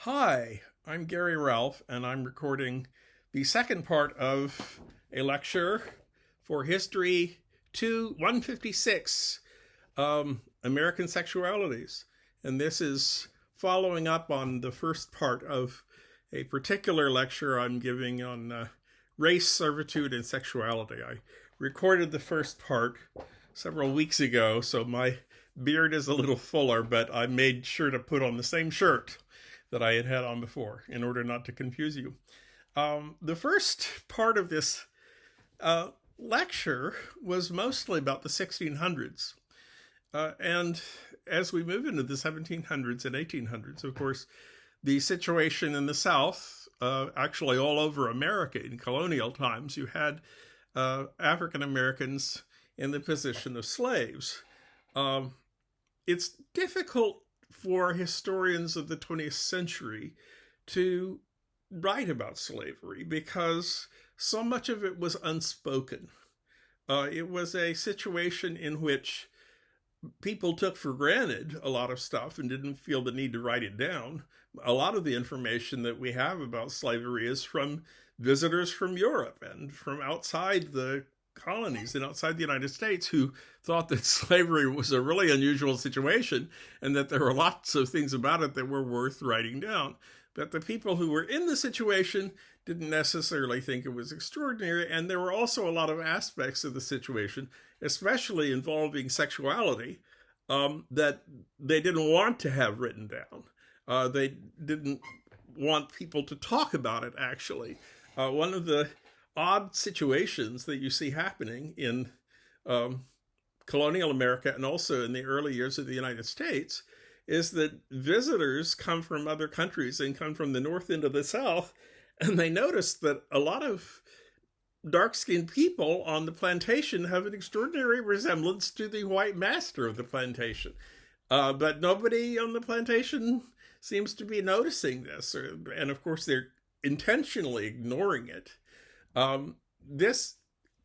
Hi, I'm Gary Ralph, and I'm recording the second part of a lecture for History 156, American Sexualities. And this is following up on the first part of a particular lecture I'm giving on race, servitude, and sexuality. I recorded the first part several weeks ago, so my beard is a little fuller, but I made sure to put on the same shirt that I had on before in order not to confuse you. The first part of this lecture was mostly about the 1600s. And as we move into the 1700s and 1800s, of course, the situation in the South, actually all over America in colonial times, you had African Americans in the position of slaves. It's difficult for historians of the 20th century to write about slavery because so much of it was unspoken. It was a situation in which people took for granted a lot of stuff and didn't feel the need to write it down. A lot of the information that we have about slavery is from visitors from Europe and from outside the colonies and outside the United States who thought that slavery was a really unusual situation and that there were lots of things about it that were worth writing down. But the people who were in the situation didn't necessarily think it was extraordinary. And there were also a lot of aspects of the situation, especially involving sexuality, that they didn't want to have written down. They didn't want people to talk about it, actually. One of the odd situations that you see happening in colonial America and also in the early years of the United States is that visitors come from other countries and come from the north into the south, and they notice that a lot of dark-skinned people on the plantation have an extraordinary resemblance to the white master of the plantation. But nobody on the plantation seems to be noticing this, and of course they're intentionally ignoring it. This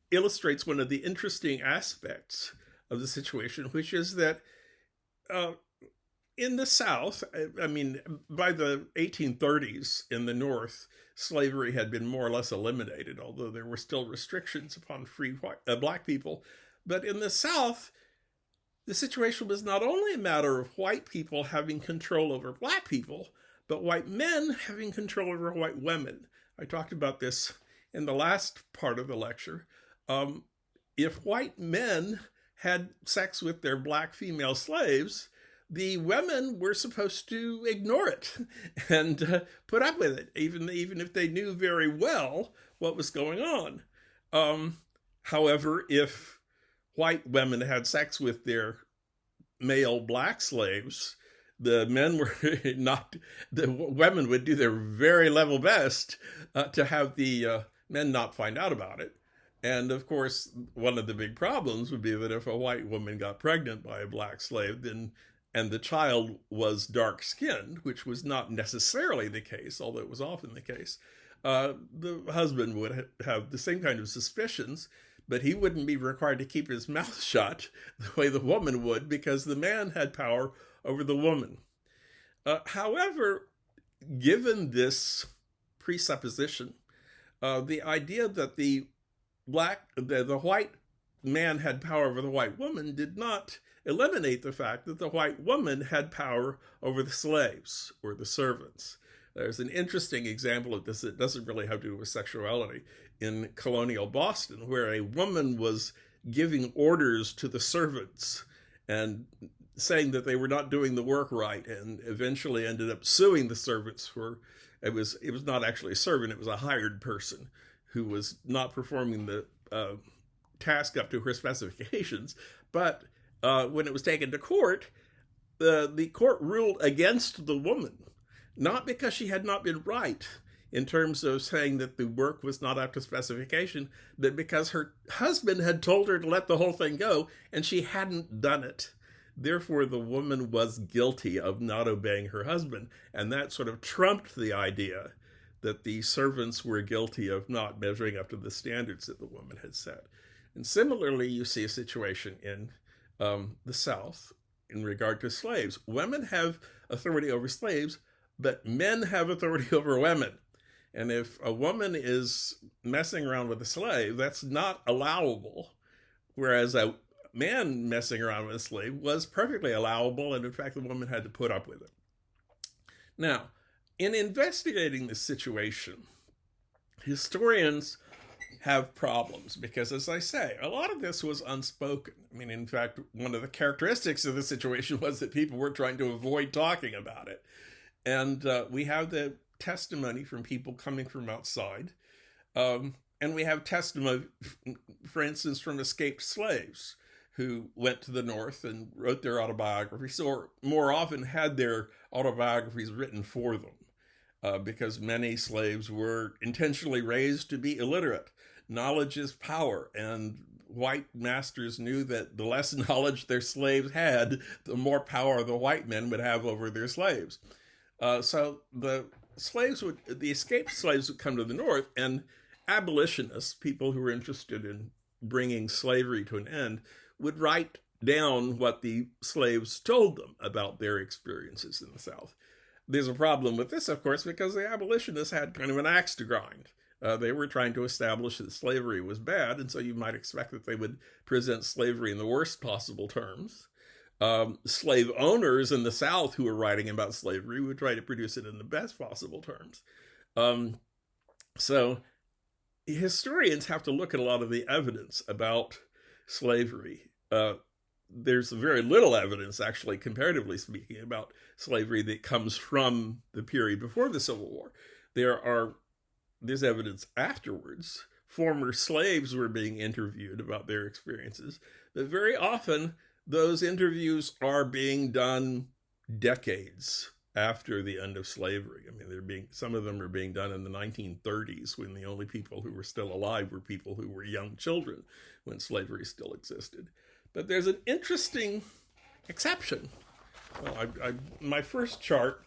illustrates one of the interesting aspects of the situation, which is that in the South, I mean, by the 1830s in the North, slavery had been more or less eliminated, although there were still restrictions upon free black people. But in the South, the situation was not only a matter of white people having control over black people, but white men having control over white women. I talked about this in the last part of the lecture. If white men had sex with their black female slaves, the women were supposed to ignore it and put up with it, even if they knew very well what was going on. However, if white women had sex with their male black slaves, the men were not, the women would do their very level best to have the men not find out about it. And of course, one of the big problems would be that if a white woman got pregnant by a black slave, and the child was dark-skinned, which was not necessarily the case, although it was often the case, the husband would have the same kind of suspicions, but he wouldn't be required to keep his mouth shut the way the woman would, because the man had power over the woman. However, given this presupposition, the idea that the white man had power over the white woman did not eliminate the fact that the white woman had power over the slaves or the servants. There's an interesting example of this that doesn't really have to do with sexuality in colonial Boston, where a woman was giving orders to the servants and saying that they were not doing the work right, and eventually ended up suing the servants for it was not actually a servant, it was a hired person who was not performing the task up to her specifications. But when it was taken to court, the court ruled against the woman, not because she had not been right in terms of saying that the work was not up to specification, but because her husband had told her to let the whole thing go, and she hadn't done it. Therefore, the woman was guilty of not obeying her husband, and that sort of trumped the idea that the servants were guilty of not measuring up to the standards that the woman had set. And similarly, you see a situation in the South in regard to slaves. Women have authority over slaves, but men have authority over women. And if a woman is messing around with a slave, that's not allowable. Whereas a man messing around with a slave was perfectly allowable, and in fact, the woman had to put up with it. Now, in investigating this situation, historians have problems because, as I say, a lot of this was unspoken. I mean, in fact, one of the characteristics of the situation was that people were trying to avoid talking about it. And we have the testimony from people coming from outside. And we have testimony, for instance, from escaped slaves who went to the North and wrote their autobiographies, or more often had their autobiographies written for them, because many slaves were intentionally raised to be illiterate. Knowledge is power, and white masters knew that the less knowledge their slaves had, the more power the white men would have over their slaves. So the escaped slaves would come to the North, and abolitionists, people who were interested in bringing slavery to an end, would write down what the slaves told them about their experiences in the South. There's a problem with this, of course, because the abolitionists had kind of an axe to grind. They were trying to establish that slavery was bad, and so you might expect that they would present slavery in the worst possible terms. Slave owners in the South who were writing about slavery would try to produce it in the best possible terms. So historians have to look at a lot of the evidence about slavery. There's very little evidence, actually, comparatively speaking, about slavery that comes from the period before the Civil War. There's evidence afterwards. Former slaves were being interviewed about their experiences, but very often those interviews are being done decades after the end of slavery. I mean, some of them are being done in the 1930s, when the only people who were still alive were people who were young children when slavery still existed. But there's an interesting exception. Well, my first chart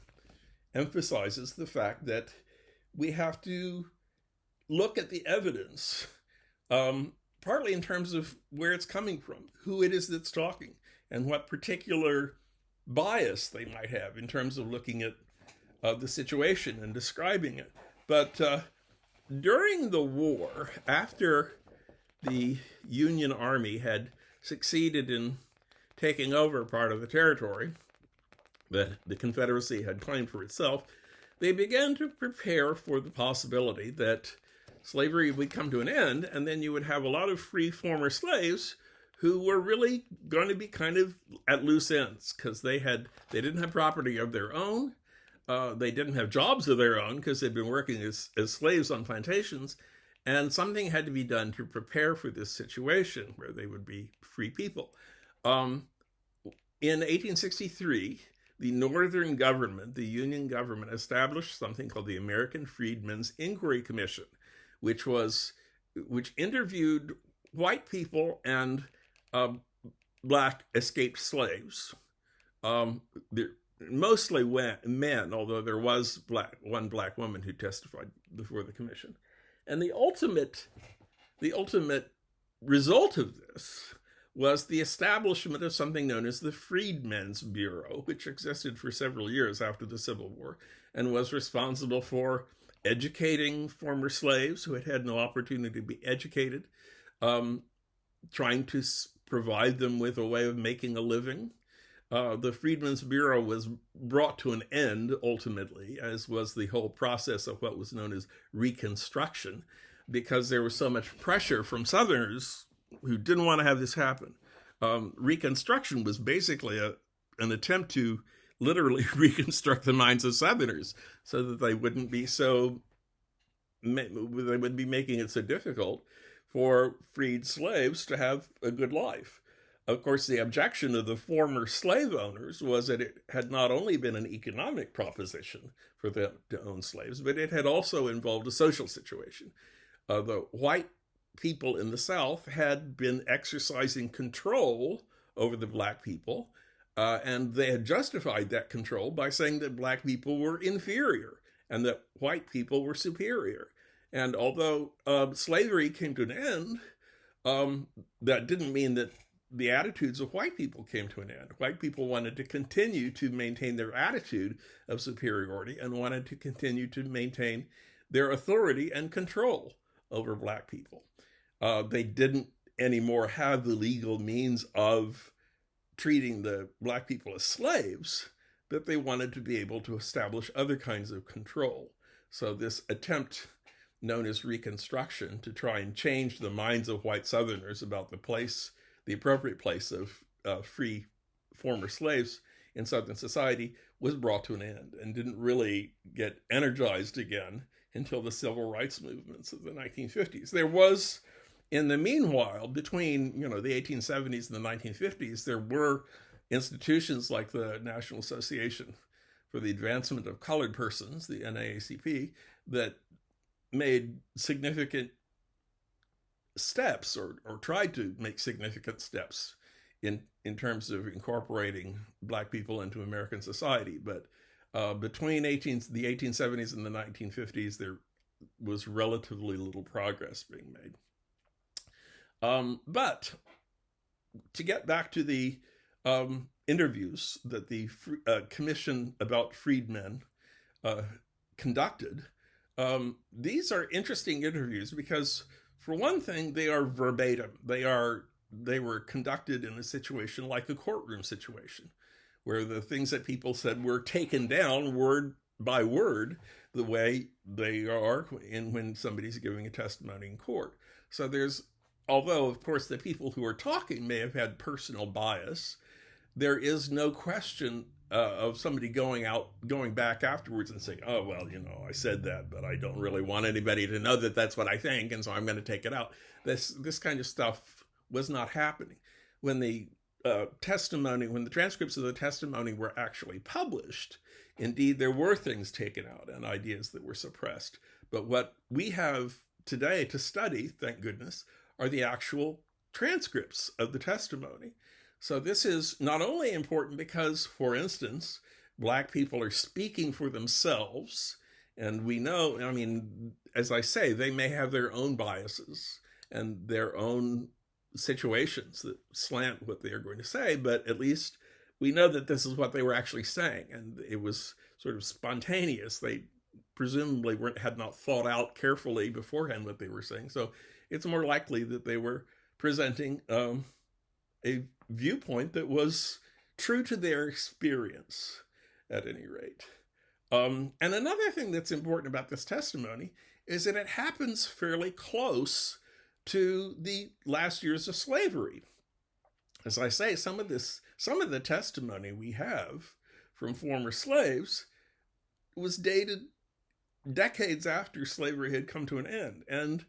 emphasizes the fact that we have to look at the evidence, partly in terms of where it's coming from, who it is that's talking, and what particular bias they might have in terms of looking at the situation and describing it. But during the war, after the Union Army had succeeded in taking over part of the territory that the Confederacy had claimed for itself, they began to prepare for the possibility that slavery would come to an end, and then you would have a lot of free former slaves who were really going to be kind of at loose ends, because they didn't have property of their own, they didn't have jobs of their own because they'd been working as slaves on plantations, and something had to be done to prepare for this situation where they would be free people. In 1863, the Northern government, the Union government, established something called the American Freedmen's Inquiry Commission, which interviewed white people and black escaped slaves. Mostly men, although there was one black woman who testified before the commission. And the ultimate result of this was the establishment of something known as the Freedmen's Bureau, which existed for several years after the Civil War and was responsible for educating former slaves who had had no opportunity to be educated, trying to provide them with a way of making a living. The Freedmen's Bureau was brought to an end ultimately, as was the whole process of what was known as Reconstruction, because there was so much pressure from Southerners who didn't want to have this happen. Reconstruction was basically an attempt to literally reconstruct the minds of Southerners so that they wouldn't be making it so difficult for freed slaves to have a good life. Of course, the objection of the former slave owners was that it had not only been an economic proposition for them to own slaves, but it had also involved a social situation. The white people in the South had been exercising control over the black people, and they had justified that control by saying that black people were inferior and that white people were superior. And although slavery came to an end, that didn't mean that the attitudes of white people came to an end. White people wanted to continue to maintain their attitude of superiority and wanted to continue to maintain their authority and control over black people. They didn't anymore have the legal means of treating the black people as slaves, but they wanted to be able to establish other kinds of control. So this attempt, known as Reconstruction, to try and change the minds of white Southerners about the appropriate place of free former slaves in Southern society, was brought to an end and didn't really get energized again until the civil rights movements of the 1950s. There was, in the meanwhile, between the 1870s and the 1950s, there were institutions like the National Association for the Advancement of Colored Persons, the NAACP, that made significant steps or tried to make significant steps in terms of incorporating black people into American society. But between the 1870s and the 1950s, there was relatively little progress being made. But to get back to the interviews that the Commission about Freedmen conducted, these are interesting interviews because, for one thing, they are verbatim. They were conducted in a situation like a courtroom situation, where the things that people said were taken down word by word, the way they are when somebody's giving a testimony in court. So although, of course, the people who are talking may have had personal bias, there is no question of somebody going back afterwards and saying, oh, well, I said that, but I don't really want anybody to know that that's what I think, and so I'm going to take it out. This kind of stuff was not happening. When the transcripts of the testimony were actually published, indeed, there were things taken out and ideas that were suppressed. But what we have today to study, thank goodness, are the actual transcripts of the testimony. So this is not only important because, for instance, black people are speaking for themselves, and we know, as I say, they may have their own biases and their own situations that slant what they are going to say, but at least we know that this is what they were actually saying, and it was sort of spontaneous. They presumably had not thought out carefully beforehand what they were saying, so it's more likely that they were presenting a viewpoint that was true to their experience, at any rate. And another thing that's important about this testimony is that it happens fairly close to the last years of slavery. As I say, some of the testimony we have from former slaves was dated decades after slavery had come to an end. And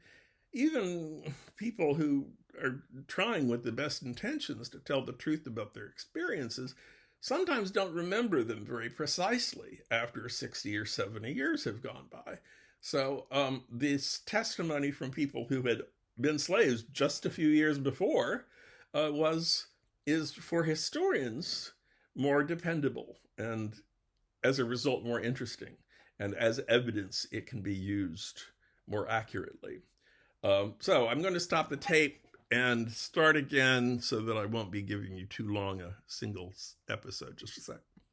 even people who are trying with the best intentions to tell the truth about their experiences sometimes don't remember them very precisely after 60 or 70 years have gone by. So this testimony from people who had been slaves just a few years before is for historians more dependable, and as a result more interesting, and as evidence it can be used more accurately. So I'm going to stop the tape and start again so that I won't be giving you too long a single episode. Just a sec.